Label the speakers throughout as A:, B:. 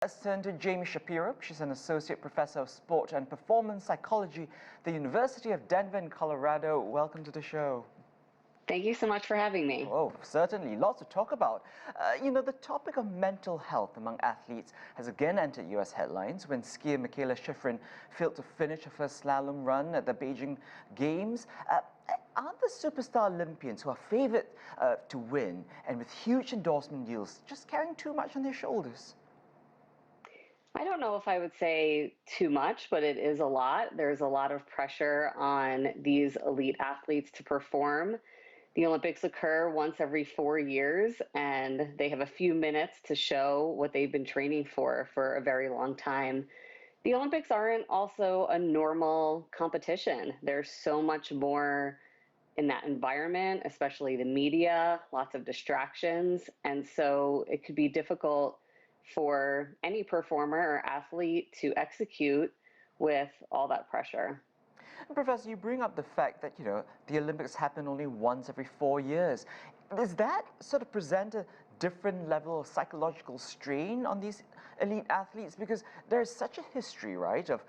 A: Let's turn to Jamie Shapiro. She's an associate professor of sport and performance psychology at the University of Denver in Colorado. Welcome to the show.
B: Thank you so much for having me.
A: Oh, certainly. Lots to talk about. The topic of mental health among athletes has again entered U.S. headlines when skier Michaela Schifrin failed to finish her first slalom run at the Beijing Games. Are the superstar Olympians who are favoured to win and with huge endorsement deals just carrying too much on their shoulders?
B: I don't know if I would say too much, but it is a lot. There's a lot of pressure on these elite athletes to perform. The Olympics occur once every 4 years, and they have a few minutes to show what they've been training for a very long time. The Olympics aren't also a normal competition. There's so much more in that environment, especially the media, lots of distractions, and so it could be difficult for any performer or athlete to execute with all that pressure.
A: Professor, you bring up the fact that, the Olympics happen only once every 4 years. Does that sort of present a different level of psychological strain on these elite athletes? Because there's such a history, right, of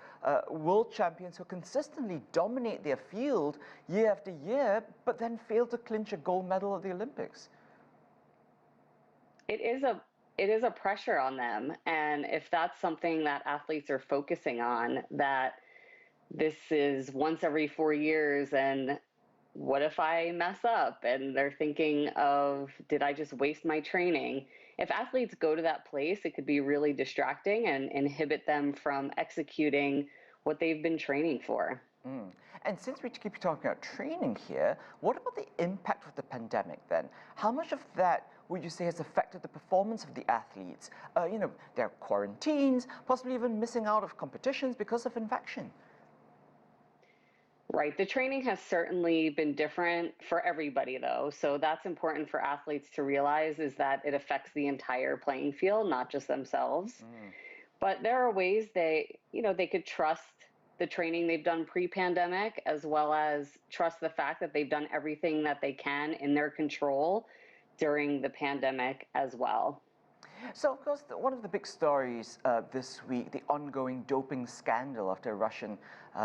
A: world champions who consistently dominate their field year after year, but then fail to clinch a gold medal at the Olympics.
B: It is a pressure on them, and if that's something that athletes are focusing on, that this is once every 4 years, and what if I mess up? And they're thinking of, did I just waste my training? If athletes go to that place, it could be really distracting and inhibit them from executing what they've been training for.
A: And since we keep talking about training here, what about the impact of the pandemic then? How much of that would you say has affected the performance of the athletes? Their quarantines, possibly even missing out of competitions because of infection.
B: Right. The training has certainly been different for everybody, though. So that's important for athletes to realize, is that it affects the entire playing field, not just themselves. But there are ways they could trust the training they've done pre-pandemic, as well as trust the fact that they've done everything that they can in their control during the pandemic as well.
A: So, of course, one of the big stories this week, the ongoing doping scandal after a Russian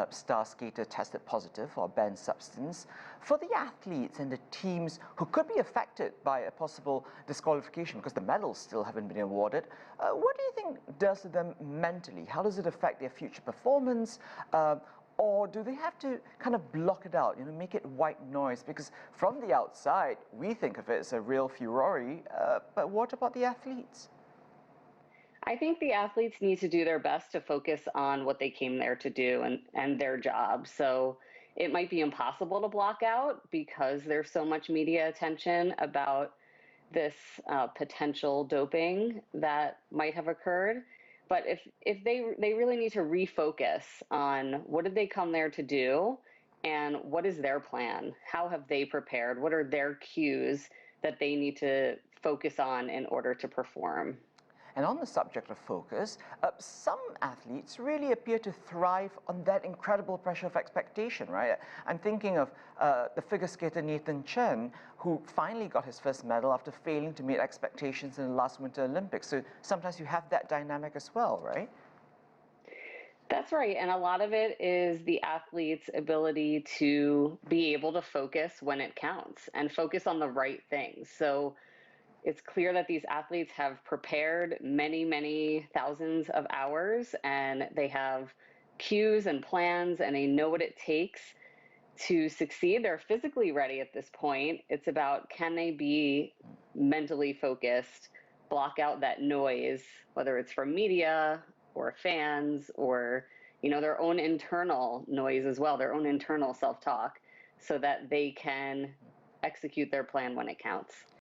A: star skater tested positive for a banned substance. For the athletes and the teams who could be affected by a possible disqualification because the medals still haven't been awarded, what do you think does to them mentally? How does it affect their future performance? Or do they have to kind of block it out, make it white noise? Because from the outside, we think of it as a real furore, but what about the athletes?
B: I think the athletes need to do their best to focus on what they came there to do and their job. So it might be impossible to block out because there's so much media attention about this potential doping that might have occurred. But if they really need to refocus on what did they come there to do and what is their plan? How have they prepared? What are their cues that they need to focus on in order to perform?
A: And on the subject of focus, some athletes really appear to thrive on that incredible pressure of expectation, right? I'm thinking of the figure skater Nathan Chen, who finally got his first medal after failing to meet expectations in the last Winter Olympics. So sometimes you have that dynamic as well, right?
B: That's right. And a lot of it is the athlete's ability to be able to focus when it counts and focus on the right things. So it's clear that these athletes have prepared many, many thousands of hours, and they have cues and plans, and they know what it takes to succeed. They're physically ready at this point. It's about, can they be mentally focused, block out that noise, whether it's from media or fans or their own internal noise as well, their own internal self-talk, so that they can execute their plan when it counts.